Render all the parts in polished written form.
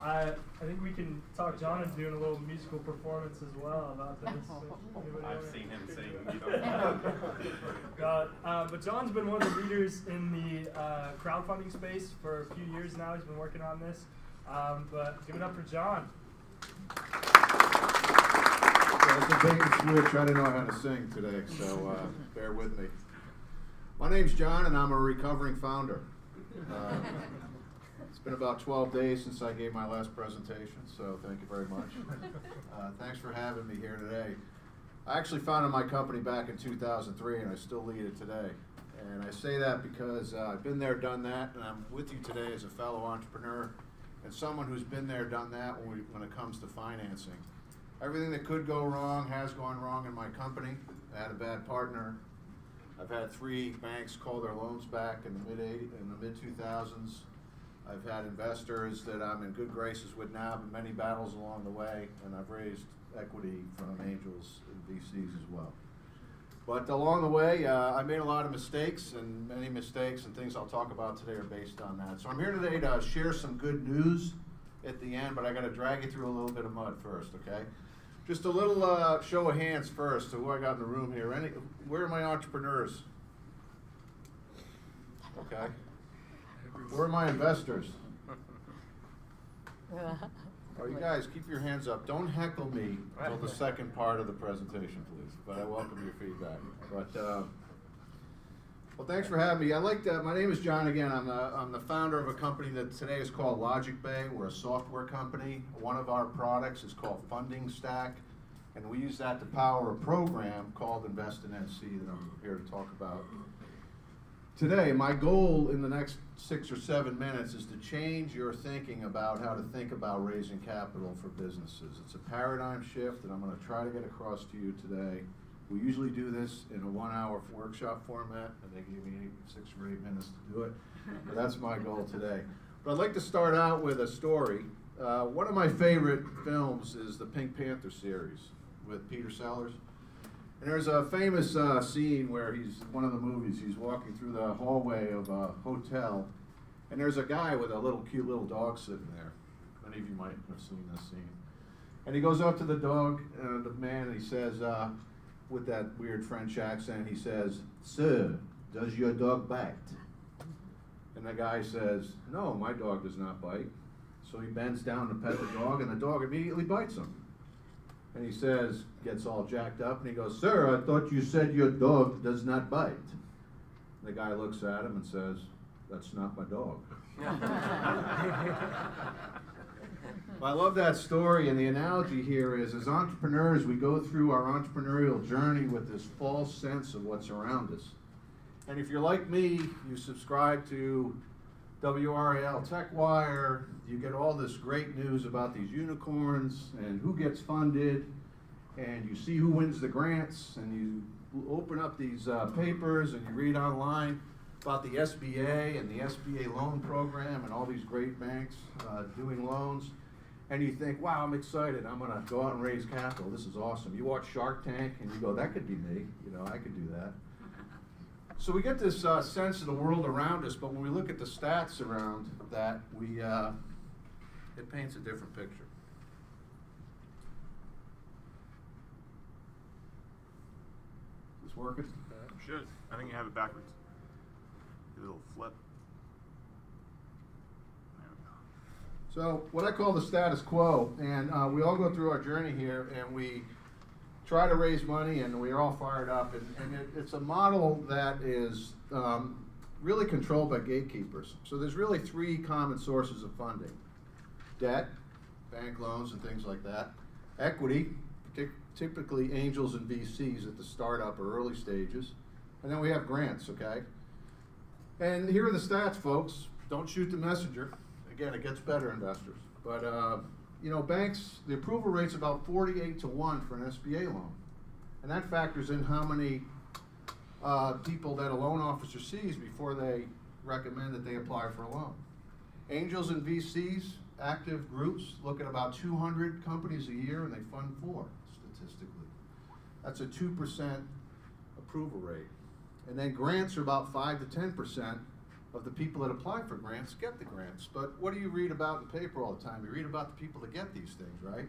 I think we can talk John into doing a little musical performance as well about this. I've seen him sing. You don't but John's been one of the leaders in the crowdfunding space for a few years now. He's been working on this. But give it up for John. Well, it's a bait and switch. I didn't know how to sing today, so bear with me. My name's John, and I'm a recovering founder. It's been about 12 days since I gave my last presentation, so thank you very much. Thanks for having me here today. I actually founded my company back in 2003, and I still lead it today. And I say that because I've been there, done that, and I'm with you today as a fellow entrepreneur and someone who's been there, done that when it comes to financing. Everything that could go wrong has gone wrong in my company. I had a bad partner. I've had 3 banks call their loans back in the mid-2000s. I've had investors that I'm in good graces with now, but many battles along the way, and I've raised equity from angels and VCs as well. But along the way, I made a lot of mistakes, and many mistakes and things I'll talk about today are based on that. So I'm here today to share some good news at the end, but I got to drag you through a little bit of mud first, okay? Just a little show of hands first to who I got in the room here. Where are my entrepreneurs? Okay. Where are my investors? Oh, you guys, keep your hands up. Don't heckle me until the second part of the presentation, please. But I welcome your feedback. But well, thanks for having me. My name is John again. I'm the founder of a company that today is called Logic Bay. We're a software company. One of our products is called INVESTinNC, and we use that to power a program called INVESTinNC that I'm here to talk about today. My goal in the next 6 or 7 minutes is to change your thinking about how to think about raising capital for businesses. It's a paradigm shift that I'm going to try to get across to you today. We usually do this in a 1-hour workshop format, and they give me 6 or 8 minutes to do it. But that's my goal today. But I'd like to start out with a story. One of my favorite films is the Pink Panther series with Peter Sellers. And there's a famous scene where one of the movies, he's walking through the hallway of a hotel, and there's a guy with a cute little dog sitting there. Many of you might have seen this scene. And he goes up to the dog, the man, and he says, with that weird French accent, he says, "Sir, does your dog bite?" And the guy says, "No, my dog does not bite." So he bends down to pet the dog, and the dog immediately bites him. And he says, gets all jacked up, and he goes, "Sir, I thought you said your dog does not bite." The guy looks at him and says, "That's not my dog." Well, I love that story, and the analogy here is, as entrepreneurs, we go through our entrepreneurial journey with this false sense of what's around us. And if you're like me, you subscribe to WRAL TechWire, you get all this great news about these unicorns and who gets funded, and you see who wins the grants, and you open up these papers and you read online about the SBA and the SBA loan program and all these great banks doing loans. And you think, wow, I'm excited. I'm going to go out and raise capital. This is awesome. You watch Shark Tank and you go, that could be me. I could do that. So we get this sense of the world around us, but when we look at the stats around that, it paints a different picture. Is this working? should. I think you have it backwards. Do a little flip. So what I call the status quo, and we all go through our journey here, and we try to raise money, and we're all fired up, and it's a model that is really controlled by gatekeepers. So there's really 3 common sources of funding: debt, bank loans and things like that; equity, typically angels and VCs at the startup or early stages; and then we have grants, okay? And here are the stats, folks. Don't shoot the messenger. Again, it gets better, investors. But, banks, the approval rate's about 48 to 1 for an SBA loan. And that factors in how many people that a loan officer sees before they recommend that they apply for a loan. Angels and VCs, active groups, look at about 200 companies a year, and they fund 4, statistically. That's a 2% approval rate. And then grants are about 5 to 10%, of the people that apply for grants get the grants. But what do you read about in paper all the time? You read about the people that get these things, right?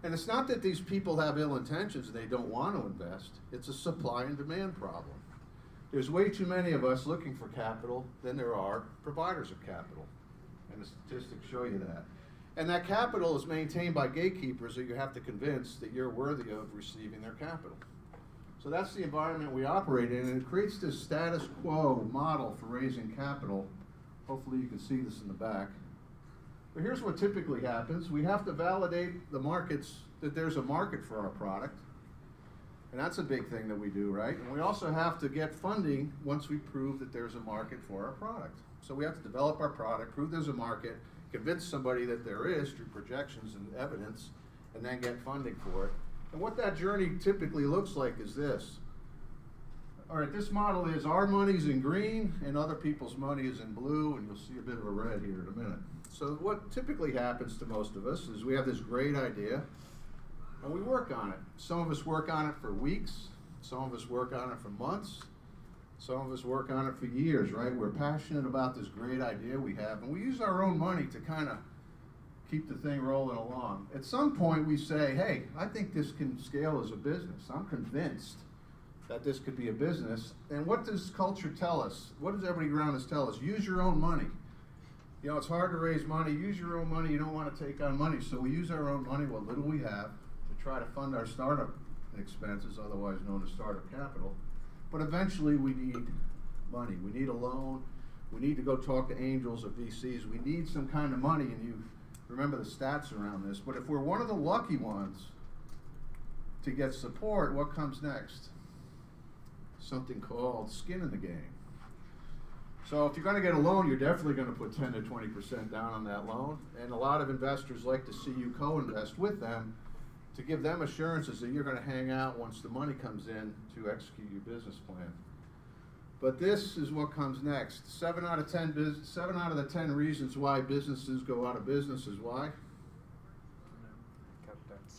And it's not that these people have ill intentions and they don't want to invest. It's a supply and demand problem. There's way too many of us looking for capital than there are providers of capital. And the statistics show you that. And that capital is maintained by gatekeepers that you have to convince that you're worthy of receiving their capital. So that's the environment we operate in, and it creates this status quo model for raising capital. Hopefully you can see this in the back. But here's what typically happens. We have to validate the markets, that there's a market for our product. And that's a big thing that we do, right? And we also have to get funding once we prove that there's a market for our product. So we have to develop our product, prove there's a market, convince somebody that there is through projections and evidence, and then get funding for it. And what that journey typically looks like is this. All right, this model is our money's in green and other people's money is in blue, and you'll see a bit of a red here in a minute. So what typically happens to most of us is we have this great idea and we work on it. Some of us work on it for weeks, some of us work on it for months, some of us work on it for years, right? We're passionate about this great idea we have, and we use our own money to kind of keep the thing rolling along. At some point we say, hey, I think this can scale as a business. I'm convinced that this could be a business. And what does culture tell us? What does everybody around us tell us? Use your own money. You know, it's hard to raise money. Use your own money. You don't want to take on money. So we use our own money, what little we have, to try to fund our startup expenses, otherwise known as startup capital. But eventually we need money. We need a loan. We need to go talk to angels or VCs. We need some kind of money, and you remember the stats around this. But if we're one of the lucky ones to get support, what comes next? Something called skin in the game. So if you're going to get a loan, you're definitely going to put 10 to 20% down on that loan. And a lot of investors like to see you co-invest with them to give them assurances that you're going to hang out once the money comes in to execute your business plan. But this is what comes next. 7 out of the 10 reasons why businesses go out of business is why?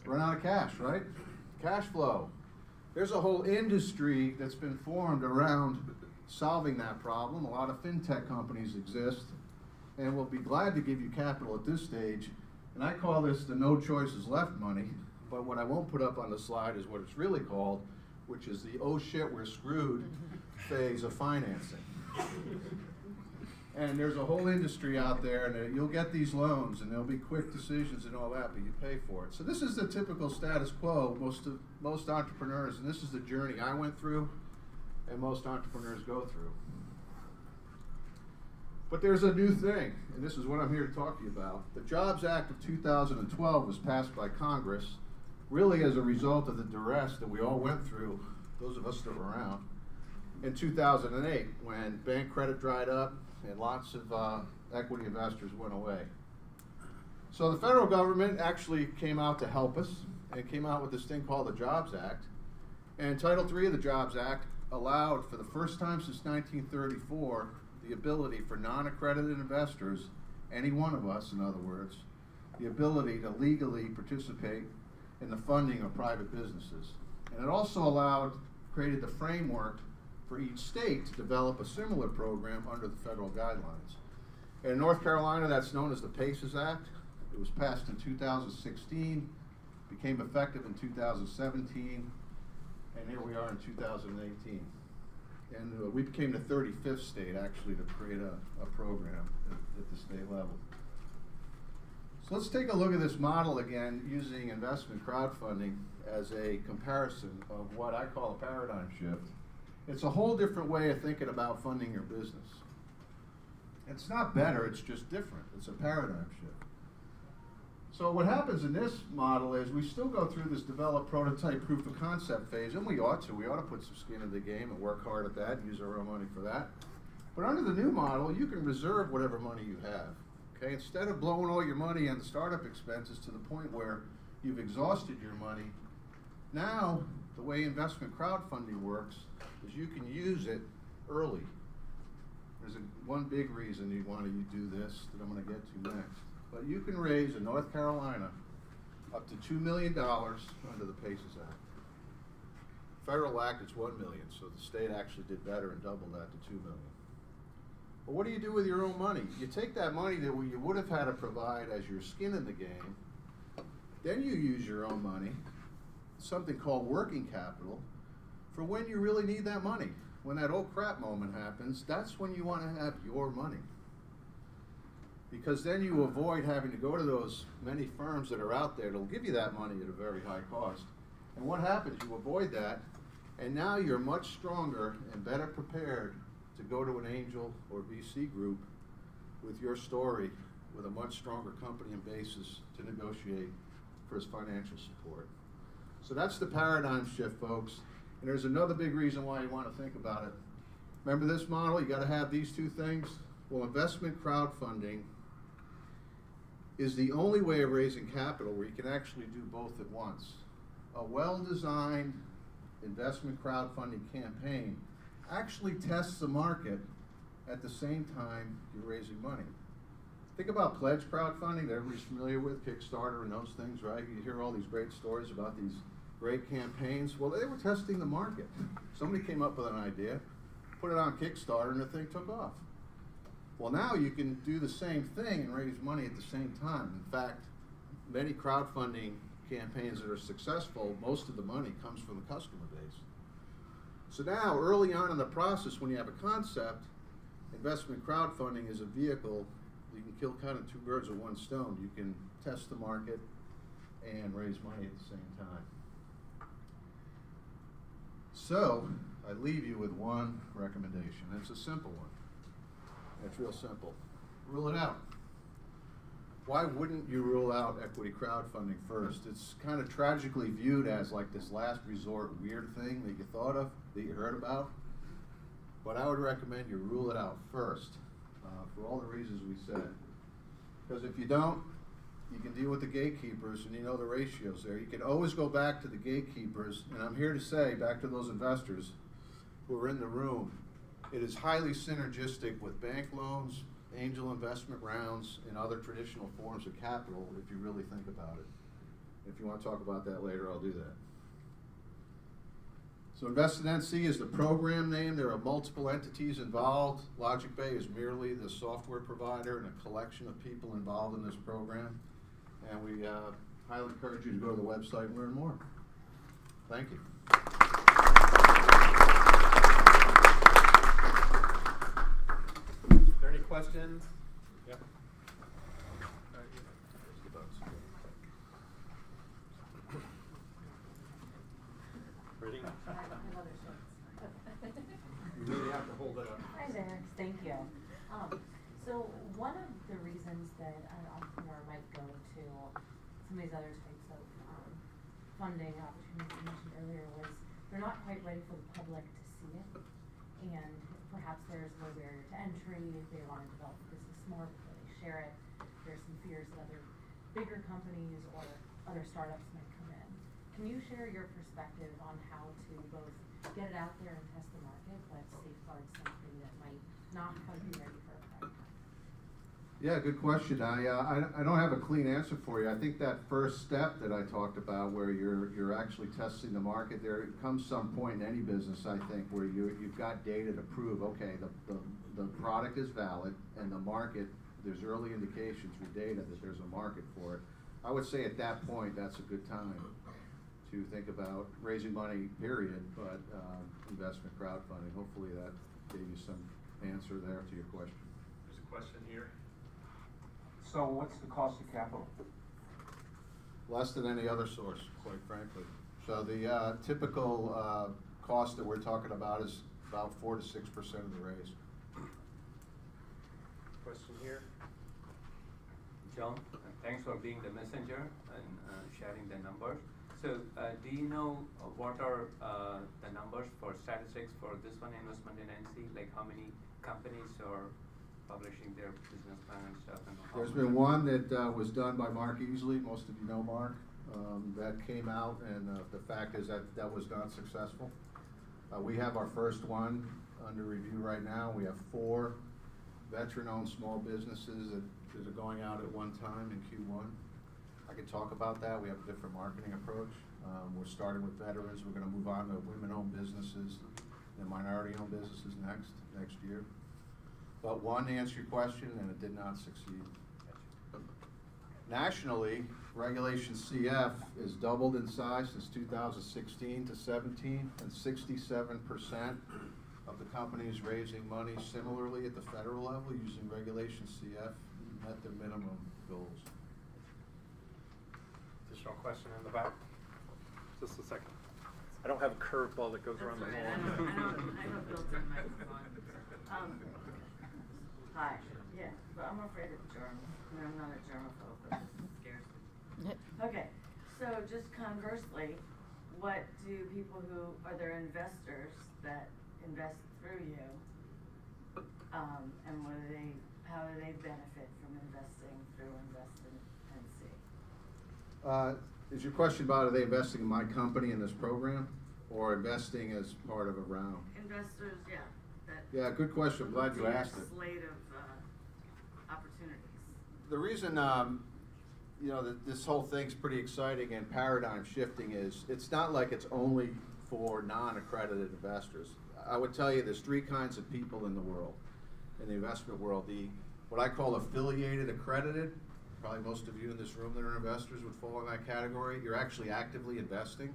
Run out of cash, right? Cash flow. There's a whole industry that's been formed around solving that problem. A lot of fintech companies exist, and we'll be glad to give you capital at this stage. And I call this the no choices left money, but what I won't put up on the slide is what it's really called, which is the oh shit, we're screwed phase of financing. And there's a whole industry out there, and you'll get these loans, and there'll be quick decisions and all that, but you pay for it. So this is the typical status quo most entrepreneurs, and this is the journey I went through, and most entrepreneurs go through. But there's a new thing, and this is what I'm here to talk to you about. The Jobs Act of 2012 was passed by Congress, really as a result of the duress that we all went through, those of us that were around, in 2008, when bank credit dried up and lots of equity investors went away. So the federal government actually came out to help us and came out with this thing called the Jobs Act. And Title III of the Jobs Act allowed, for the first time since 1934, the ability for non-accredited investors, any one of us in other words, the ability to legally participate in the funding of private businesses. And it also created the framework for each state to develop a similar program under the federal guidelines. In North Carolina, that's known as the PACES Act. It was passed in 2016, became effective in 2017, and here we are in 2018. And we became the 35th state, actually, to create a program at the state level. So let's take a look at this model again, using investment crowdfunding as a comparison of what I call a paradigm shift. It's a whole different way of thinking about funding your business. It's not better, it's just different. It's a paradigm shift. So what happens in this model is we still go through this develop, prototype, proof of concept phase, and we ought to. We ought to put some skin in the game and work hard at that and use our own money for that. But under the new model, you can reserve whatever money you have. Okay? Instead of blowing all your money on the startup expenses to the point where you've exhausted your money, now the way investment crowdfunding works is you can use it early. There's one big reason you want to do this that I'm going to get to next. But you can raise in North Carolina up to $2 million under the PACES Act. Federal Act, it's $1 million, so the state actually did better and doubled that to $2 million. But what do you do with your own money? You take that money that you would have had to provide as your skin in the game, then you use your own money, something called working capital, for when you really need that money. When that oh crap moment happens, that's when you want to have your money. Because then you avoid having to go to those many firms that are out there that'll give you that money at a very high cost. And what happens? You avoid that, and now you're much stronger and better prepared to go to an angel or VC group with your story with a much stronger company and basis to negotiate for his financial support. So that's the paradigm shift, folks. And there's another big reason why you want to think about it. Remember this model? You got to have these two things. Well, investment crowdfunding is the only way of raising capital where you can actually do both at once. A well-designed investment crowdfunding campaign actually tests the market at the same time you're raising money. Think about pledge crowdfunding that everybody's familiar with, Kickstarter and those things, right? You hear all these great stories about these great campaigns. Well, they were testing the market. Somebody came up with an idea, put it on Kickstarter, and the thing took off. Well, now you can do the same thing and raise money at the same time. In fact, many crowdfunding campaigns that are successful, most of the money comes from the customer base. So now, early on in the process, when you have a concept, investment crowdfunding is a vehicle. You can kill kind of two birds with one stone. You can test the market and raise money at the same time. So, I leave you with one recommendation. It's a simple one. It's real simple. Rule it out. Why wouldn't you rule out equity crowdfunding first? It's kind of tragically viewed as like this last resort weird thing that you thought of, that you heard about. But I would recommend you rule it out first, for all the reasons we said. Because if you don't, you can deal with the gatekeepers and you know the ratios there. You can always go back to the gatekeepers, and I'm here to say, back to those investors who are in the room, it is highly synergistic with bank loans, angel investment rounds, and other traditional forms of capital if you really think about it. If you want to talk about that later, I'll do that. So INVESTinNC is the program name. There are multiple entities involved. Logic Bay is merely the software provider and a collection of people involved in this program. And we highly encourage you to go to the website and learn more. Thank you. Are there any questions? Yep. Ready? You really have to hold it up. Hi there, thank you. So one of the reasons that an entrepreneur might go to some of these other types of funding opportunities you mentioned earlier was they're not quite ready for the public to see it, and perhaps there's a low barrier to entry. They want to develop the business more before they share it. There's some fears that other bigger companies or other startups might come in. Can you share your perspective on how to both get it out there and test the market, but safeguard something that might not quite be ready for a prime time? Yeah, good question. I don't have a clean answer for you. I think that first step that I talked about, where you're actually testing the market, there comes some point in any business, I think, where you've got data to prove, okay, the product is valid, and the market, there's early indications through data that there's a market for it. I would say at that point, that's a good time to think about raising money, period, but investment crowdfunding. Hopefully that gave you some answer there to your question. There's a question here. So what's the cost of capital? Less than any other source, quite frankly. So the typical cost that we're talking about is about 4 to 6% of the raise. Question here. John, thanks for being the messenger and sharing the numbers. So do you know what are the numbers for statistics for this one, INVESTinNC? Like how many companies are publishing their business plan and stuff? And There's been one that was done by Mark Easley. Most of you know Mark. That came out, and the fact is that that was not successful. We have our first one under review right now. We have 4 veteran-owned small businesses that are going out at one time in Q1. I could talk about that. We have a different marketing approach. We're starting with veterans. We're going to move on to women-owned businesses and minority-owned businesses next year. but one answered your question and it did not succeed. Nationally, Regulation CF is doubled in size since 2016 to 17, and 67% of the companies raising money similarly at the federal level using Regulation CF met their minimum goals. Additional question in the back? Just a second. I don't have a curveball that goes around the wall. I have a built-in microphone. Hi, yeah, but I'm afraid of germs, and I'm not a germaphobe, but this scares me. Okay, so just conversely, what do people who, are there investors that invest through you? And how do they benefit from investing through INVESTinNC? Is your question about, are they investing in my company in this program, or investing as part of a round? Investors, yeah. Yeah, good question. I'm glad you asked it. Slate of opportunities. The reason this whole thing's pretty exciting and paradigm shifting is it's not like it's only for non-accredited investors. I would tell you there's three kinds of people in the world, in the investment world. What I call affiliated accredited, probably most of you in this room that are investors would fall in that category. You're actually actively investing.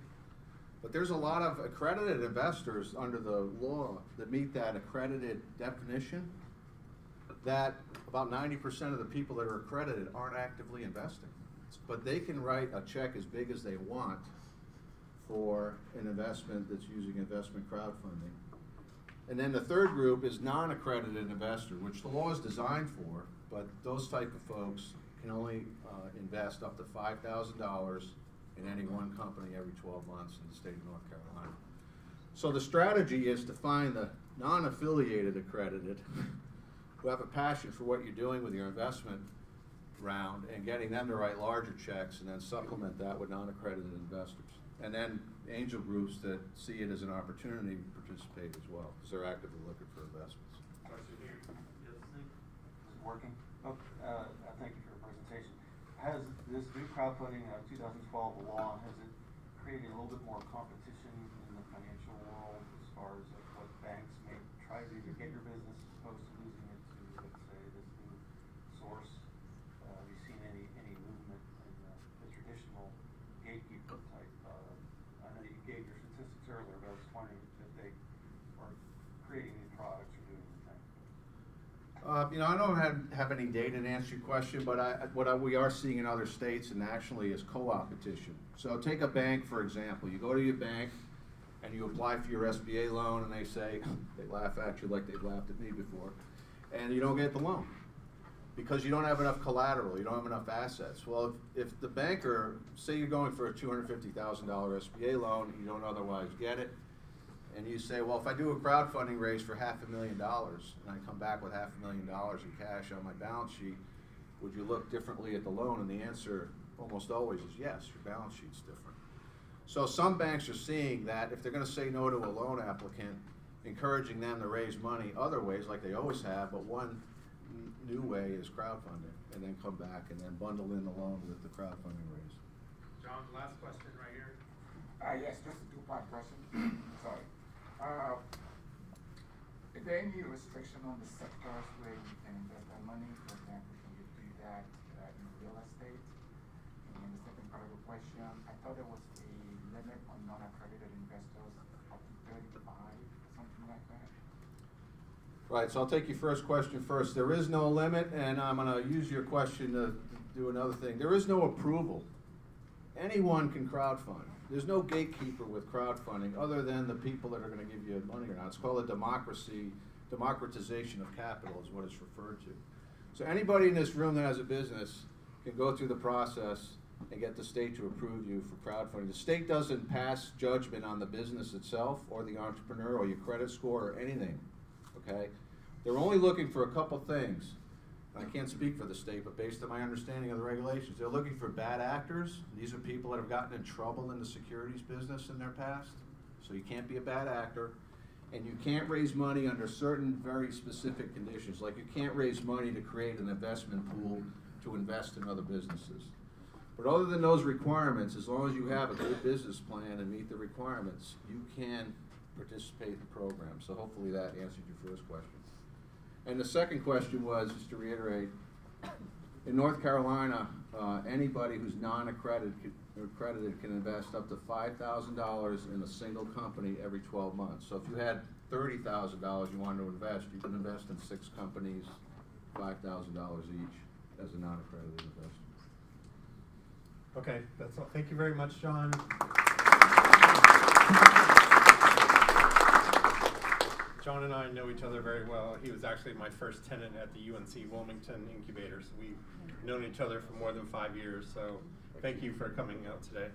But there's a lot of accredited investors under the law that meet that accredited definition, that about 90% of the people that are accredited aren't actively investing. But they can write a check as big as they want for an investment that's using investment crowdfunding. And then the third group is non-accredited investor, which the law is designed for, but those type of folks can only invest up to $5,000 in any one company every 12 months in the state of North Carolina. So the strategy is to find the non-affiliated accredited who have a passion for what you're doing with your investment round and getting them to write larger checks, and then supplement that with non-accredited investors. And then angel groups that see it as an opportunity to participate as well, because they're actively looking for investments. Is it working? Oh, thank you for your presentation. Has this new crowdfunding 2012 law, has it created a little bit more competition in the financial world as far as what banks may try to do to get your business as opposed to losing it to, let's say, this new source? Have you seen any movement in the traditional gatekeeper type? I know you gave your statistics earlier, but I was wondering if they are creating new products or doing anything. I don't have any data to answer your question, but we are seeing in other states and nationally is co-opetition. So take a bank, for example. You go to your bank and you apply for your SBA loan, and they say, they laugh at you like they've laughed at me before, and you don't get the loan because you don't have enough collateral, you don't have enough assets. Well, if the banker, say you're going for a $250,000 SBA loan, you don't otherwise get it, and you say, well, if I do a crowdfunding raise for $500,000 and I come back with $500,000 in cash on my balance sheet, would you look differently at the loan? And the answer almost always is yes, your balance sheet's different. So some banks are seeing that if they're going to say no to a loan applicant, encouraging them to raise money other ways like they always have, but one new way is crowdfunding, and then come back and then bundle in the loan with the crowdfunding raise. John, last question right here. Yes, just a two-part question. Sorry. Is there any restriction on the sectors where you can invest that money? For example, can you do that in real estate? And the second part of the question, I thought there was a limit on non-accredited investors up to 35, something like that. Right, so I'll take your first question first. There is no limit, and I'm going to use your question to do another thing. There is no approval. Anyone can crowdfund. There's no gatekeeper with crowdfunding other than the people that are going to give you money or not. It's called a democratization of capital is what it's referred to. So anybody in this room that has a business can go through the process and get the state to approve you for crowdfunding. The state doesn't pass judgment on the business itself or the entrepreneur or your credit score or anything, okay? They're only looking for a couple things. I can't speak for the state, but based on my understanding of the regulations, they're looking for bad actors. These are people that have gotten in trouble in the securities business in their past. So you can't be a bad actor. And you can't raise money under certain very specific conditions. Like you can't raise money to create an investment pool to invest in other businesses. But other than those requirements, as long as you have a good business plan and meet the requirements, you can participate in the program. So hopefully that answered your first question. And the second question was, just to reiterate, in North Carolina, anybody who's accredited can invest up to $5,000 in a single company every 12 months. So if you had $30,000 you wanted to invest, you can invest in 6 companies, $5,000 each as a non-accredited investor. Okay, that's all. Thank you very much, John. John and I know each other very well. He was actually my first tenant at the UNC Wilmington incubator, so we've known each other for more than 5 years. So thank you for coming out today.